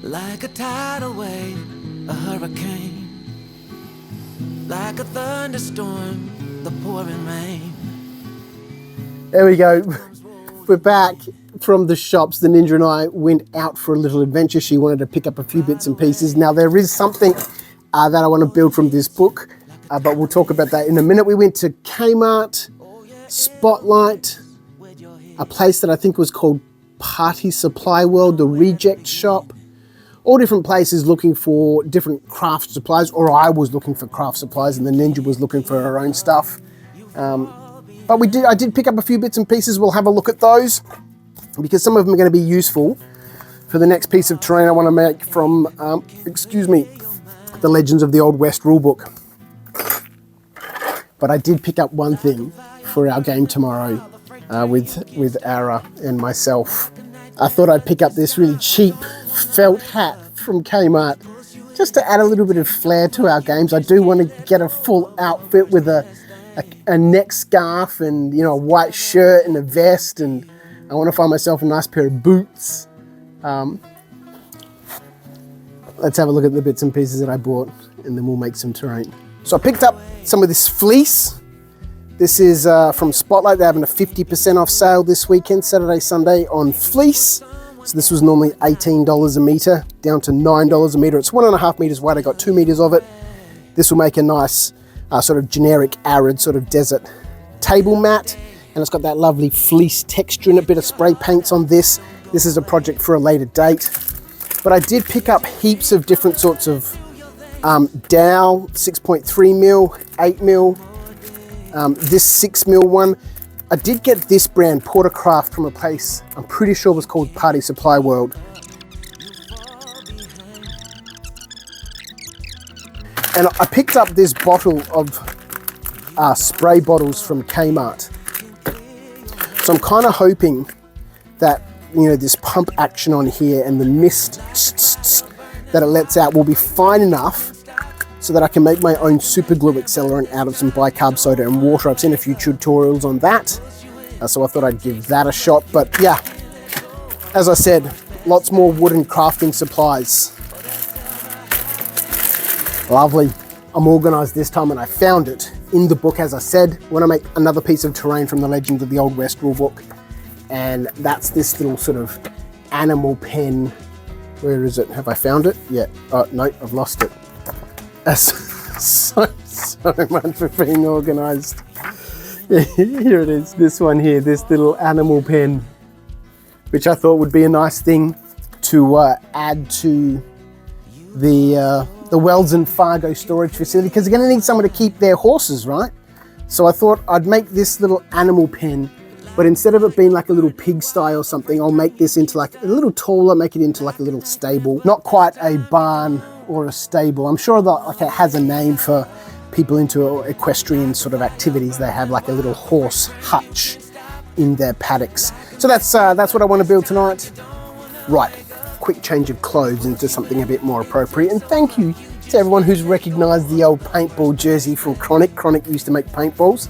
Like a tidal wave, a hurricane, like a thunderstorm, the pouring rain. There we go. We're back from the shops. The Ninja and I went out for a little adventure. She wanted to pick up a few bits and pieces. Now there is something that I want to build from this book, but we'll talk about that in a minute. We went to Kmart, Spotlight, a place that I think was called Party Supply World, the Reject Shop. All different places looking for different craft supplies, or I was looking for craft supplies and the Ninja was looking for her own stuff. But I did pick up a few bits and pieces. We'll have a look at those because some of them are going to be useful for the next piece of terrain I want to make from, the Legends of the Old West rulebook. But I did pick up one thing for our game tomorrow with Ara and myself. I thought I'd pick up this really cheap felt hat from Kmart just to add a little bit of flair to our games. I do want to get a full outfit with a neck scarf and, you know, a white shirt and a vest, and I want to find myself a nice pair of boots. Let's have a look at the bits and pieces that I bought and then we'll make some terrain. So I picked up some of this fleece. This is from Spotlight. They're having a 50% off sale this weekend, Saturday, Sunday, on fleece. So this was normally $18 a metre, down to $9 a metre. It's 1.5 metres wide. I got 2 metres of it. This will make a nice sort of generic arid sort of desert table mat. And it's got that lovely fleece texture and a bit of spray paints on this. This is a project for a later date. But I did pick up heaps of different sorts of dowel, 6.3mm, 8mm, this 6mm one. I did get this brand, Portercraft, from a place I'm pretty sure was called Party Supply World. And I picked up this bottle of spray bottles from Kmart. So I'm kind of hoping that, you know, this pump action on here and the mist that it lets out will be fine enough so that I can make my own super glue accelerant out of some bicarb soda and water. I've seen a few tutorials on that, so I thought I'd give that a shot. But yeah, as I said, lots more wooden crafting supplies. Lovely. I'm organised this time and I found it in the book, as I said. I want to make another piece of terrain from the Legends of the Old West rulebook, and that's this little sort of animal pen. Where is it? Have I found it? Yeah. Oh, no, I've lost it. So much for being organised. Here it is, this one here, this little animal pen, which I thought would be a nice thing to add to the Wells Fargo storage facility, because they're going to need someone to keep their horses, right? So I thought I'd make this little animal pen, but instead of it being like a little pigsty or something, I'll make this into like a little taller, make it into like a little stable. Not quite a barn or a stable. I'm sure that like it has a name for people into equestrian sort of activities. They have like a little horse hutch in their paddocks. So that's what I want to build tonight. Right, quick change of clothes into something a bit more appropriate. And thank you to everyone who's recognised the old paintball jersey from Chronic. Chronic used to make paintballs.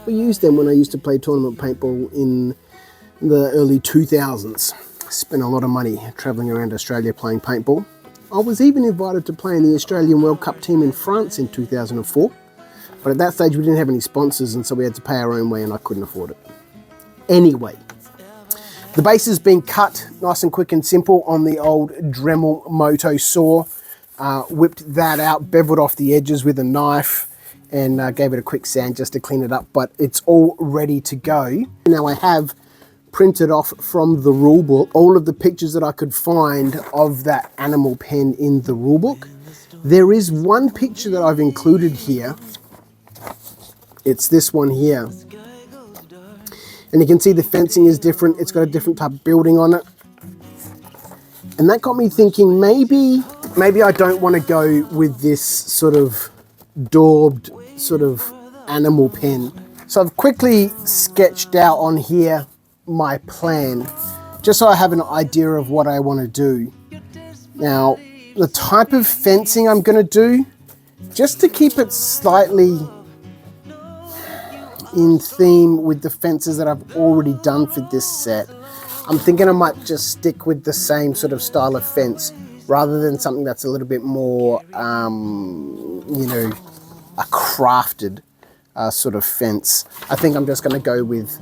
We used them when I used to play tournament paintball in the early 2000s. Spent a lot of money travelling around Australia playing paintball. I was even invited to play in the Australian World Cup team in France in 2004. But at that stage we didn't have any sponsors, and so we had to pay our own way and I couldn't afford it. Anyway, the base has been cut nice and quick and simple on the old Dremel Moto saw. Whipped that out, beveled off the edges with a knife, and gave it a quick sand just to clean it up, but it's all ready to go. Now I have printed off from the rulebook all of the pictures that I could find of that animal pen in the rulebook. There is one picture that I've included here. It's this one here. And you can see the fencing is different. It's got a different type of building on it. And that got me thinking, maybe I don't want to go with this sort of daubed sort of animal pen. So I've quickly sketched out on here my plan, just so I have an idea of what I want to do. Now, the type of fencing I'm going to do, just to keep it slightly in theme with the fences that I've already done for this set, I'm thinking I might just stick with the same sort of style of fence. rather than something that's a little bit more, you know, a crafted sort of fence. I think I'm just going to go with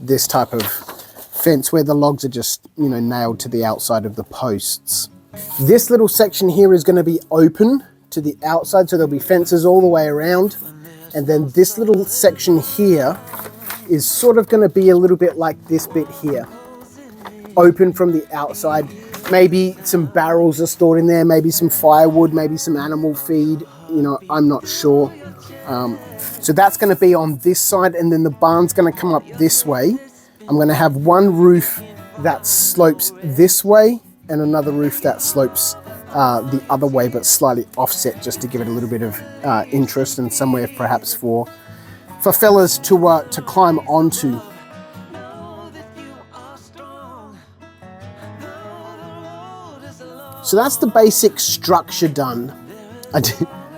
this type of fence where the logs are just, you know, nailed to the outside of the posts. This little section here is going to be open to the outside, so there'll be fences all the way around. And then this little section here is sort of going to be a little bit like this bit here, open from the outside. Maybe some barrels are stored in there, maybe some firewood, maybe some animal feed, you know, I'm not sure. So that's going to be on this side, and then the barn's going to come up this way. I'm going to have one roof that slopes this way and another roof that slopes the other way, but slightly offset, just to give it a little bit of interest and somewhere perhaps for fellas to climb onto. So that's the basic structure done.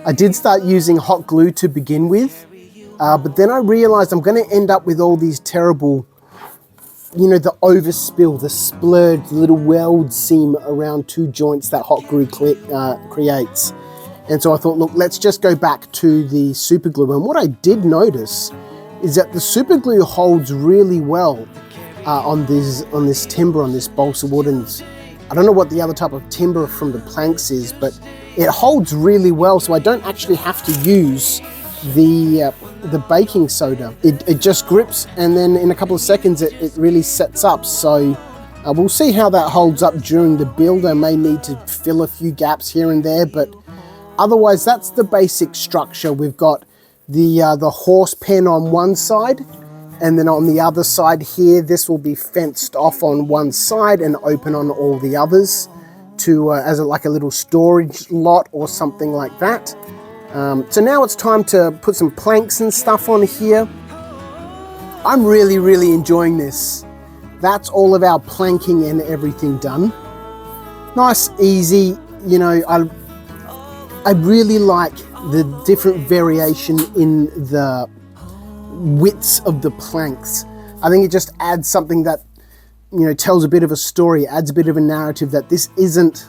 I did start using hot glue to begin with, but then I realized I'm going to end up with all these terrible, you know, the overspill, the splurge, little weld seam around two joints that hot glue creates. And so I thought, look, let's just go back to the super glue. And what I did notice is that the super glue holds really well on this timber, on this balsa wood. And I don't know what the other type of timber from the planks is, but it holds really well. So I don't actually have to use the baking soda. It just grips, and then in a couple of seconds it really sets up. So we'll see how that holds up during the build. I may need to fill a few gaps here and there, but otherwise that's the basic structure. We've got the horse pen on one side, and then on the other side here, this will be fenced off on one side and open on all the others to as like a little storage lot or something like that. So now it's time to put some planks and stuff on here. I'm really enjoying this. That's all of our planking and everything done. Nice, easy, you know, I really like the different variation in the widths of the planks. I think it just adds something that, you know, tells a bit of a story, adds a bit of a narrative that this isn't,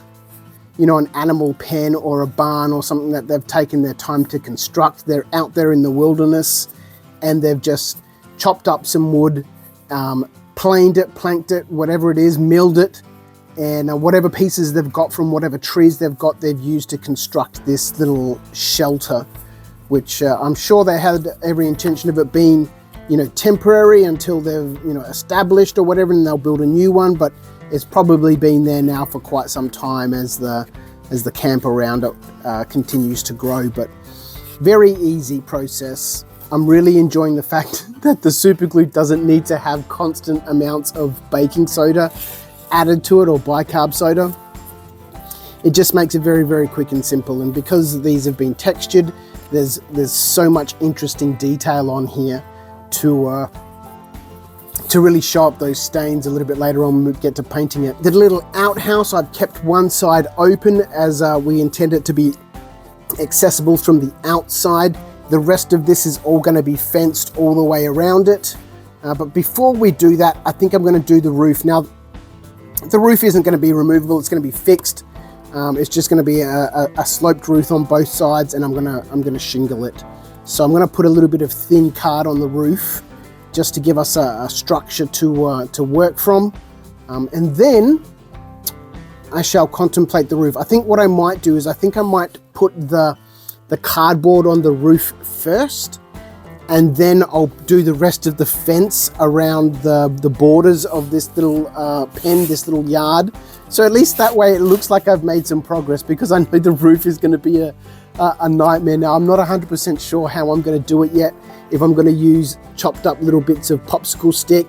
you know, an animal pen or a barn or something that they've taken their time to construct. They're out there in the wilderness and they've just chopped up some wood, planed it, planked it, whatever it is, milled it, and whatever pieces they've got from whatever trees they've got, they've used to construct this little shelter, which I'm sure they had every intention of it being, you know, temporary until they've, you know, established or whatever, and they'll build a new one. But it's probably been there now for quite some time as the camp around it continues to grow. But very easy process. I'm really enjoying the fact that the super glue doesn't need to have constant amounts of baking soda added to it or bicarb soda. It just makes it very quick and simple. And because these have been textured, there's so much interesting detail on here to really show up those stains a little bit later on when we get to painting it. The little outhouse, I've kept one side open as we intend it to be accessible from the outside. The rest of this is all going to be fenced all the way around it. But before we do that, I think I'm going to do the roof. Now, the roof isn't going to be removable, it's going to be fixed. It's just going to be a sloped roof on both sides, and I'm going to shingle it. So I'm going to put a little bit of thin card on the roof just to give us a structure to work from. And then I shall contemplate the roof. I think what I might do is I might put the cardboard on the roof first, and then I'll do the rest of the fence around the borders of this little pen, this little yard. So at least that way it looks like I've made some progress, because I know the roof is going to be a nightmare. Now, I'm not 100% sure how I'm going to do it yet. If I'm going to use chopped up little bits of popsicle stick,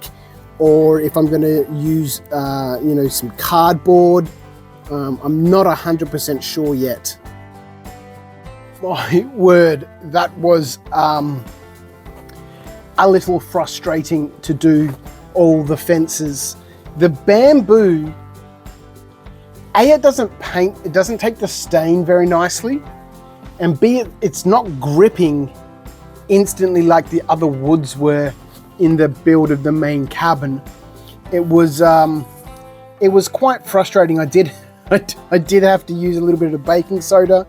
or if I'm going to use you know, some cardboard. I'm not 100% sure yet. My word, that was a little frustrating to do all the fences. The bamboo, it doesn't paint, it doesn't take the stain very nicely, and B, it's not gripping instantly like the other woods were in the build of the main cabin. It was quite frustrating. I did I did have to use a little bit of baking soda.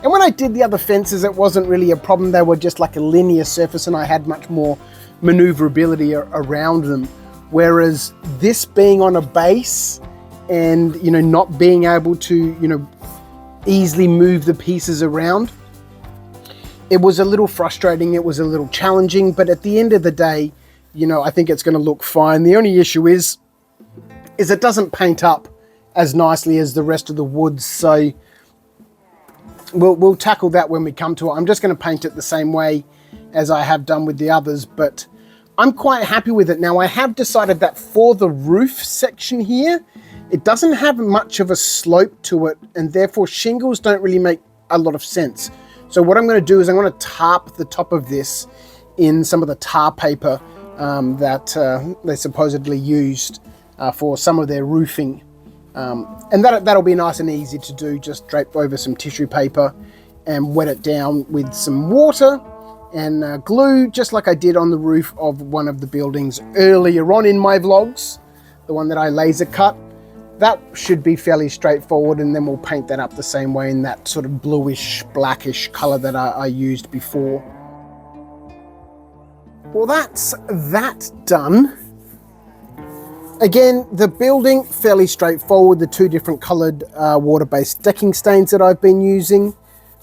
And when I did the other fences, it wasn't really a problem. They were just like a linear surface and I had much more maneuverability around them. Whereas this being on a base and, you know, not being able to, you know, easily move the pieces around, it was a little frustrating. It was a little challenging, but at the end of the day, you know, I think it's going to look fine. The only issue is it doesn't paint up as nicely as the rest of the woods. So we'll tackle that when we come to it. I'm just going to paint it the same way as I have done with the others, but I'm quite happy with it. Now I have decided that for the roof section here, it doesn't have much of a slope to it, and therefore shingles don't really make a lot of sense. So what I'm going to do is I'm going to tarp the top of this in some of the tar paper that they supposedly used for some of their roofing. And that'll be nice and easy to do. Just drape over some tissue paper and wet it down with some water and glue, just like I did on the roof of one of the buildings earlier on in my vlogs, the one that I laser cut. That should be fairly straightforward, and then we'll paint that up the same way in that sort of bluish, blackish color that I used before. Well, that's that done. Again, the building, fairly straightforward. The two different colored water-based decking stains that I've been using.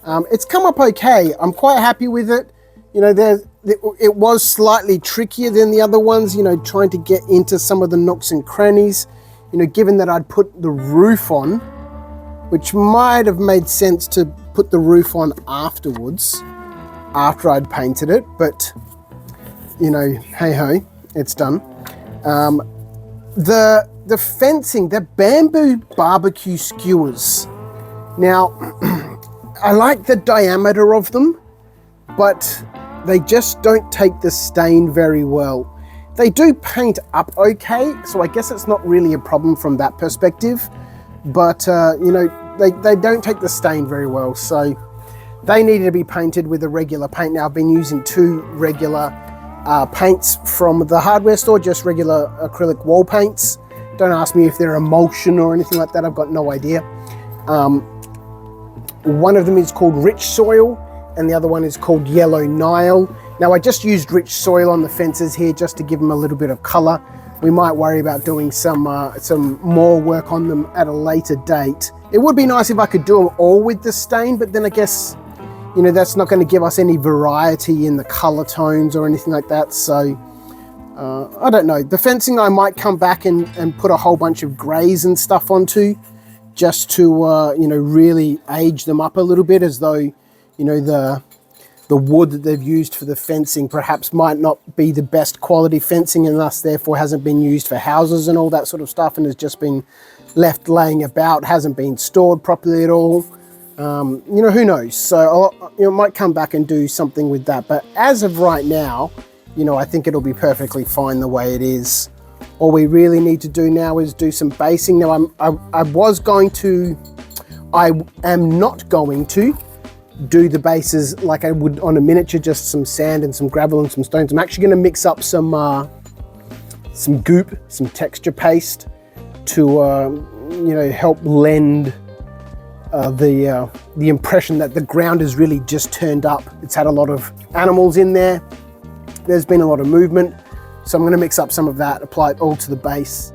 It's come up okay. I'm quite happy with it. You know, it was slightly trickier than the other ones, you know, trying to get into some of the nooks and crannies. You know, given that I'd put the roof on, which might have made sense to put the roof on afterwards, after I'd painted it, but, you know, hey-ho, it's done. The fencing, the bamboo barbecue skewers. Now, I like the diameter of them, but they just don't take the stain very well. They do paint up okay, so I guess it's not really a problem from that perspective, but you know, they don't take the stain very well, so they needed to be painted with a regular paint. Now I've been using two regular paints from the hardware store, just regular acrylic wall paints. Don't ask me if they're emulsion or anything like that, I've got no idea. One of them is called Rich Soil and the other one is called Yellow Nile. Now I just used Rich Soil on the fences here just to give them a little bit of color. We might worry about doing some more work on them at a later date. It would be nice if I could do them all with the stain, but then I guess, you know, that's not going to give us any variety in the color tones or anything like that. So I don't know. The fencing I might come back and put a whole bunch of grays and stuff onto, just to you know, really age them up a little bit, as though, you know, the wood that they've used for the fencing perhaps might not be the best quality fencing, and thus therefore hasn't been used for houses and all that sort of stuff, and has just been left laying about, hasn't been stored properly at all. You know, who knows? So I might come back and do something with that, but as of right now, you know, I think it'll be perfectly fine the way it is. All we really need to do now is do some basing. Now I am not going to do the bases like I would on a miniature, just some sand and some gravel and some stones. I'm actually going to mix up some goop, some texture paste to you know, help lend the impression that the ground is really just turned up. It's had a lot of animals in there. There's been a lot of movement, so I'm going to mix up some of that, apply it all to the base.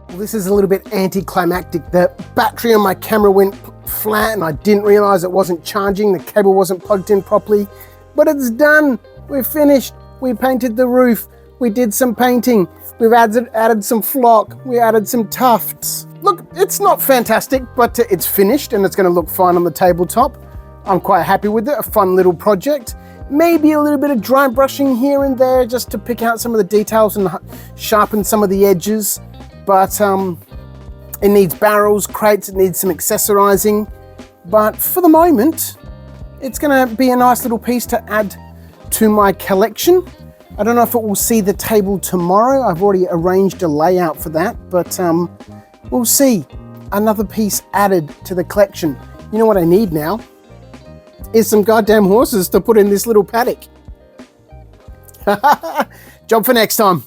Well, this is a little bit anticlimactic. The battery on my camera went flat and I didn't realize it wasn't charging. The cable wasn't plugged in properly, but it's done. We're finished. We painted the roof. We did some painting. We've added some flock. We added some tufts. Look, it's not fantastic, but it's finished and it's going to look fine on the tabletop. I'm quite happy with it. A fun little project. Maybe a little bit of dry brushing here and there just to pick out some of the details and sharpen some of the edges. But it needs barrels, crates, it needs some accessorizing. But for the moment, it's going to be a nice little piece to add to my collection. I don't know if it will see the table tomorrow. I've already arranged a layout for that, but we'll see. Another piece added to the collection. You know what I need now? Is some goddamn horses to put in this little paddock. Job for next time.